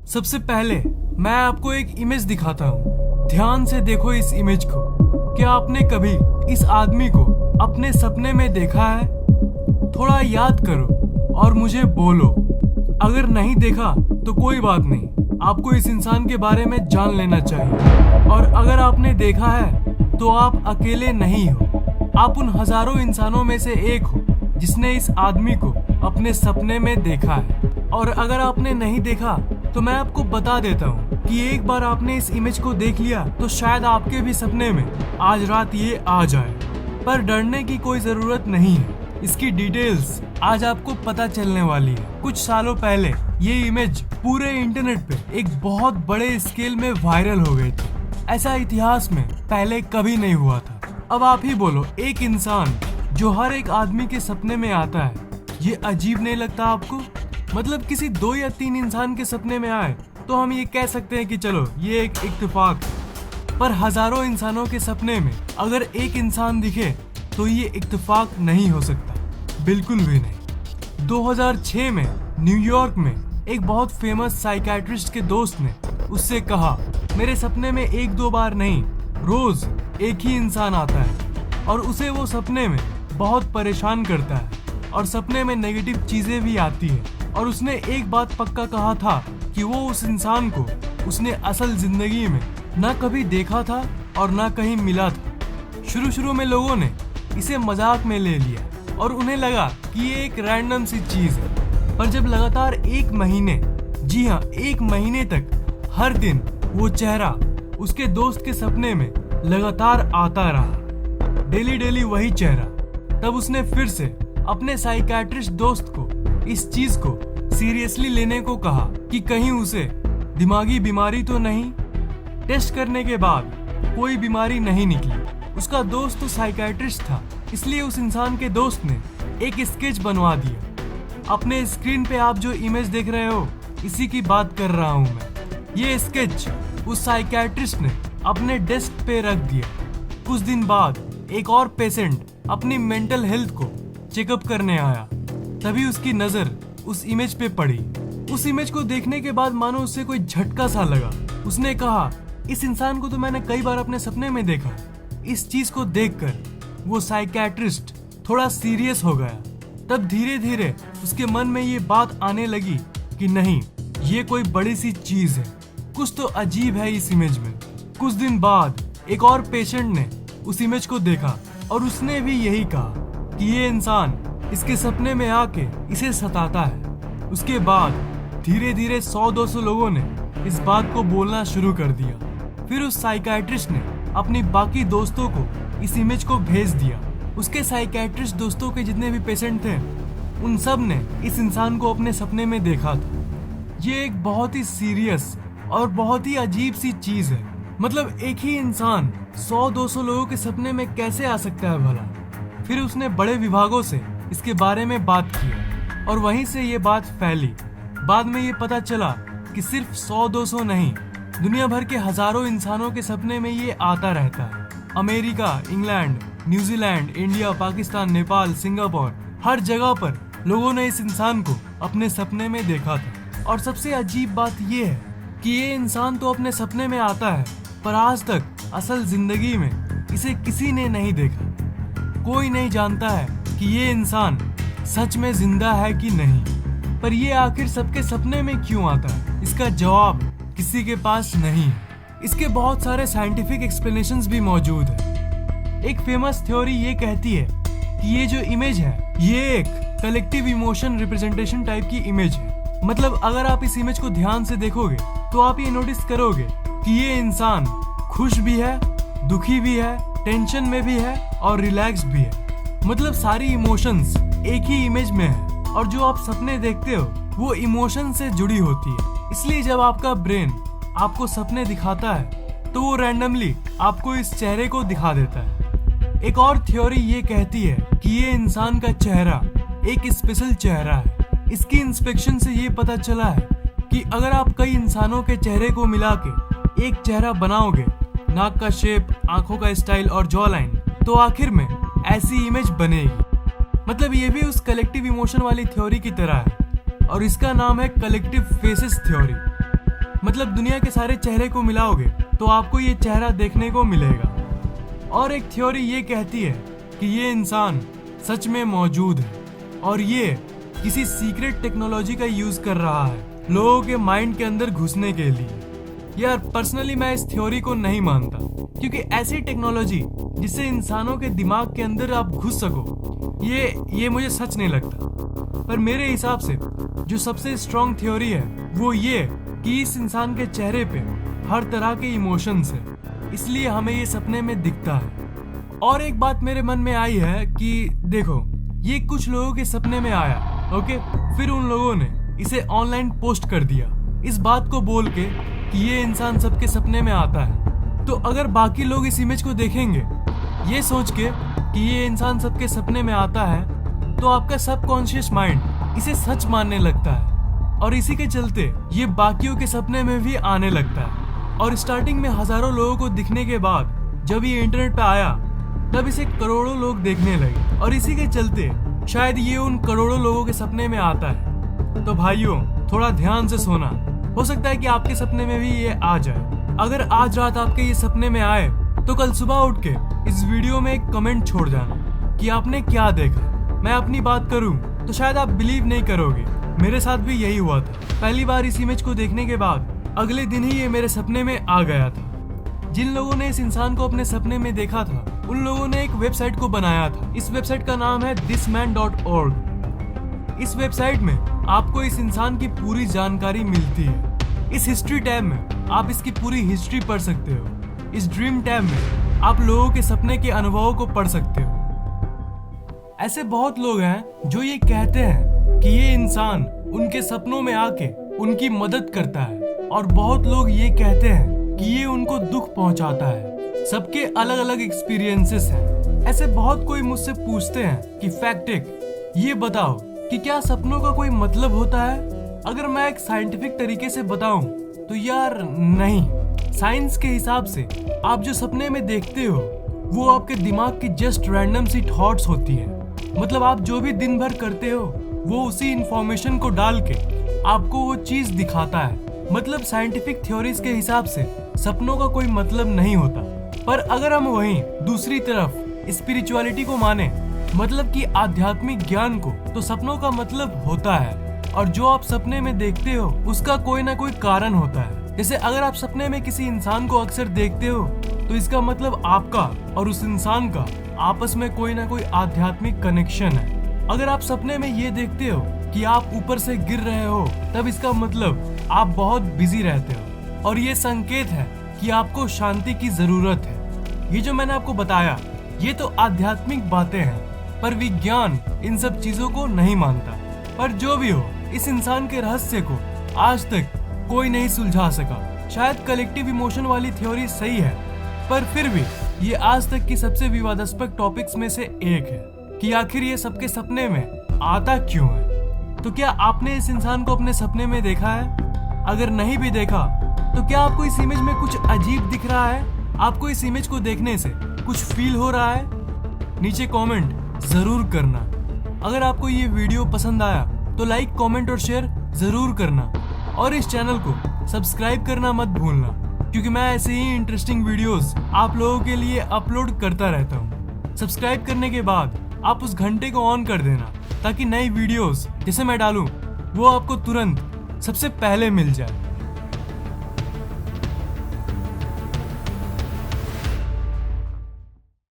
सबसे पहले मैं आपको एक इमेज दिखाता हूँ। ध्यान से देखो इस इमेज को। क्या आपने कभी इस आदमी को अपने सपने में देखा है? थोड़ा याद करो और मुझे बोलो। अगर नहीं देखा तो कोई बात नहीं, आपको इस इंसान के बारे में जान लेना चाहिए। और अगर आपने देखा है तो आप अकेले नहीं हो। आप उन हजारों इंसानों में से एक हो जिसने इस आदमी को अपने सपने में देखा है। और अगर आपने नहीं देखा तो मैं आपको बता देता हूँ कि एक बार आपने इस इमेज को देख लिया तो शायद आपके भी सपने में आज रात ये आ जाए। पर डरने की कोई जरूरत नहीं है, इसकी डिटेल्स आज आपको पता चलने वाली है। कुछ सालों पहले ये इमेज पूरे इंटरनेट पे एक बहुत बड़े स्केल में वायरल हो गई थी। ऐसा इतिहास में पहले कभी नहीं हुआ था। अब आप ही बोलो, एक इंसान जो हर एक आदमी के सपने में आता है, ये अजीब नहीं लगता आपको? मतलब किसी 2 या 3 इंसान के सपने में आए तो हम ये कह सकते हैं कि चलो ये एक इत्तेफाक है। पर हजारों इंसानों के सपने में अगर एक इंसान दिखे तो ये इत्तेफाक नहीं हो सकता, बिल्कुल भी नहीं। 2006 में न्यूयॉर्क में एक बहुत फेमस साइकियाट्रिस्ट के दोस्त ने उससे कहा, मेरे सपने में 1-2 बार नहीं, रोज एक ही इंसान आता है और उसे वो सपने में बहुत परेशान करता है और सपने में नेगेटिव चीजें भी आती है। और उसने एक बात पक्का कहा था कि वो उस इंसान को उसने असल जिंदगी में ना कभी देखा था और ना कहीं मिला था। शुरू में लोगों ने इसे मजाक में ले लिया और उन्हें लगा कि ये एक रैंडम सी चीज है। पर जब लगातार 1 महीने, जी हाँ 1 महीने तक हर दिन वो चेहरा उसके दोस्त के सपने में लगातार आता रहा, डेली वही चेहरा, तब उसने फिर से अपने साइकियाट्रिस्ट दोस्त को इस चीज को सीरियसली लेने को कहा कि कहीं उसे दिमागी बीमारी तो नहीं। टेस्ट करने के बाद कोई बीमारी नहीं निकली। उसका दोस्त तो साइकियाट्रिस्ट था, इसलिए उस इंसान के दोस्त ने एक स्केच बनवा दिया। अपने स्क्रीन पे आप जो इमेज देख रहे हो, इसी की बात कर रहा हूँ मैं। ये स्केच उस साइकियाट्रिस्ट ने अपने डेस्क पे रख दिया। कुछ दिन बाद एक और पेशेंट अपनी मेंटल हेल्थ को चेकअप करने आया, तभी उसकी नजर उस इमेज पे पड़ी। उस इमेज को देखने के बाद मानो उससे कोई झटका सा लगा। उसने कहा, इस इंसान को तो मैंने कई बार अपने सपने में देखा। इस चीज को देखकर वो साइकियाट्रिस्ट थोड़ा सीरियस हो गया। तब धीरे धीरे उसके मन में ये बात आने लगी कि नहीं, ये कोई बड़ी सी चीज है, कुछ तो अजीब है इस इमेज में। कुछ दिन बाद एक और पेशेंट ने उस इमेज को देखा और उसने भी यही कहा कि ये इंसान इसके सपने में आके इसे सताता है। उसके बाद धीरे धीरे 100-200 लोगों ने इस बात को बोलना शुरू कर दिया। फिर उस साइकियाट्रिस्ट ने अपनी बाकी दोस्तों को इस इमेज को भेज दिया। उसके साइकियाट्रिस्ट दोस्तों के जितने भी पेशेंट थे, उन सब ने इस इंसान को अपने सपने में देखा था। ये एक बहुत ही सीरियस और बहुत ही अजीब सी चीज है। मतलब एक ही इंसान 100-200 लोगों के सपने में कैसे आ सकता है भला? फिर उसने बड़े विभागों से इसके बारे में बात की और वहीं से ये बात फैली। बाद में ये पता चला कि सिर्फ 100-200 नहीं, दुनिया भर के हजारों इंसानों के सपने में ये आता रहता है। America, England, New Zealand, India, Pakistan, Nepal, Singapore, हर जगह पर लोगों ने इस इंसान को अपने सपने में देखा था। और सबसे अजीब बात ये है कि ये इंसान तो अपने सपने में आता है, पर आज तक असल जिंदगी में इसे किसी ने नहीं देखा। कोई नहीं जानता है कि ये इंसान सच में जिंदा है कि नहीं। पर ये आखिर सबके सपने में क्यों आता है, इसका जवाब किसी के पास नहीं है। इसके बहुत सारे साइंटिफिक एक्सप्लेनेशंस भी मौजूद है। एक फेमस थ्योरी ये कहती है कि ये जो इमेज है, ये एक कलेक्टिव इमोशन रिप्रेजेंटेशन टाइप की इमेज है। मतलब अगर आप इस इमेज को ध्यान से देखोगे तो आप ये नोटिस करोगे कि ये इंसान खुश भी है, दुखी भी है, टेंशन में भी है और रिलैक्स भी है। मतलब सारी इमोशंस एक ही इमेज में है और जो आप सपने देखते हो वो इमोशन से जुड़ी होती है। इसलिए जब आपका ब्रेन आपको सपने दिखाता है तो वो रैंडमली आपको इस चेहरे को दिखा देता है। एक और थ्योरी ये कहती है कि ये इंसान का चेहरा एक स्पेशल चेहरा है। इसकी इंस्पेक्शन से ये पता चला है कि अगर आप कई इंसानों के चेहरे को मिला के एक चेहरा बनाओगे, नाक का शेप, आंखों का स्टाइल और जॉ लाइन, तो आखिर में ऐसी इमेज बनेगी। मतलब ये भी उस कलेक्टिव इमोशन वाली थ्योरी की तरह है और इसका नाम है कलेक्टिव फेसेस थ्योरी। मतलब दुनिया के सारे चेहरे को मिलाओगे तो आपको ये चेहरा देखने को मिलेगा। और एक थ्योरी ये कहती है कि ये इंसान सच में मौजूद है और ये किसी सीक्रेट टेक्नोलॉजी का यूज कर रहा है लोगों के माइंड के अंदर घुसने के लिए। यार पर्सनली मैं इस थ्योरी को नहीं मानता, क्योंकि ऐसी टेक्नोलॉजी जिससे इंसानों के दिमाग के अंदर आप घुस सको, ये मुझे सच नहीं लगता। पर मेरे हिसाब से जो सबसे स्ट्रॉन्ग थ्योरी है वो ये कि इस इंसान के चेहरे पे हर तरह के इमोशंस है, इसलिए हमें ये सपने में दिखता है। और एक बात मेरे मन में आई है कि देखो, ये कुछ लोगों के सपने में आया, ओके, फिर उन लोगों ने इसे ऑनलाइन पोस्ट कर दिया इस बात को बोल के कि ये इंसान सबके सपने में आता है। तो अगर बाकी लोग इस इमेज को देखेंगे ये सोच के कि ये इंसान सबके सपने में आता है, तो आपका सबकॉन्शियस माइंड इसे सच मानने लगता है और इसी के चलते ये बाकियों के सपने में भी आने लगता है। और स्टार्टिंग में हजारों लोगों को दिखने के बाद जब ये इंटरनेट पे आया तब इसे करोड़ों लोग देखने लगे और इसी के चलते शायद ये उन करोड़ों लोगों के सपने में आता है। तो भाइयों थोड़ा ध्यान से सोना, हो सकता है कि आपके सपने में भी ये आ जाए। अगर आज रात आपके ये सपने में आए तो कल सुबह उठ के इस वीडियो में एक कमेंट छोड़ जाना कि आपने क्या देखा। मैं अपनी बात करूं तो शायद आप बिलीव नहीं करोगे, मेरे साथ भी यही हुआ था। पहली बार इस इमेज को देखने के बाद अगले दिन ही ये मेरे सपने में आ गया था। जिन लोगों ने इस इंसान को अपने सपने में देखा था उन लोगों ने एक वेबसाइट को बनाया था। इस वेबसाइट का नाम है thisman.org। इस वेबसाइट में आपको इस इंसान की पूरी जानकारी मिलती है। इस हिस्ट्री टैब में आप इसकी पूरी हिस्ट्री पढ़ सकते हो। इस ड्रीम टैब में आप लोगों के सपने के अनुभवों को पढ़ सकते हो। ऐसे बहुत लोग हैं जो ये कहते हैं कि ये इंसान उनके सपनों में आके उनकी मदद करता है, और बहुत लोग ये कहते हैं कि ये उनको दुख पहुंचाता है। सबके अलग अलग एक्सपीरियंसेस हैं। ऐसे बहुत कोई मुझसे पूछते हैं कि फैक्टिक ये बताओ कि क्या सपनों का कोई मतलब होता है। अगर मैं एक साइंटिफिक तरीके से बताऊं तो यार नहीं। साइंस के हिसाब से आप जो सपने में देखते हो वो आपके दिमाग की जस्ट रैंडम सी थॉट्स होती है। मतलब आप जो भी दिन भर करते हो वो उसी इंफॉर्मेशन को डाल के आपको वो चीज दिखाता है। मतलब साइंटिफिक थ्योरीज के हिसाब से सपनों का कोई मतलब नहीं होता। पर अगर हम वहीं दूसरी तरफ स्पिरिचुअलिटी को माने, मतलब कि आध्यात्मिक ज्ञान को, तो सपनों का मतलब होता है। और जो आप सपने में देखते हो उसका कोई ना कोई कारण होता है। जैसे अगर आप सपने में किसी इंसान को अक्सर देखते हो तो इसका मतलब आपका और उस इंसान का आपस में कोई ना कोई आध्यात्मिक कनेक्शन है। अगर आप सपने में ये देखते हो कि आप ऊपर से गिर रहे हो तब इसका मतलब आप बहुत बिजी रहते हो और ये संकेत है कि आपको शांति की जरूरत है। ये जो मैंने आपको बताया ये तो आध्यात्मिक बातें हैं, पर विज्ञान इन सब चीजों को नहीं मानता। पर जो भी हो, इस इंसान के रहस्य को आज तक कोई नहीं सुलझा सका। शायद कलेक्टिव इमोशन वाली थ्योरी सही है, पर फिर भी ये आज तक की सबसे विवादास्पद टॉपिक्स में से एक है कि आखिर ये सबके सपने में आता क्यों है। तो क्या आपने इस इंसान को अपने सपने में देखा है? अगर नहीं भी देखा तो क्या आपको इस इमेज में कुछ अजीब दिख रहा है? आपको इस इमेज को देखने से कुछ फील हो रहा है? नीचे कमेंट जरूर करना। अगर आपको ये वीडियो पसंद आया तो लाइक, कमेंट और शेयर जरूर करना, और इस चैनल को सब्सक्राइब करना मत भूलना, क्योंकि मैं ऐसे ही इंटरेस्टिंग वीडियोस आप लोगों के लिए अपलोड करता रहता हूँ। सब्सक्राइब करने के बाद आप उस घंटे को ऑन कर देना ताकि नई वीडियोस जैसे मैं डालूं वो आपको तुरंत सबसे पहले मिल जाए।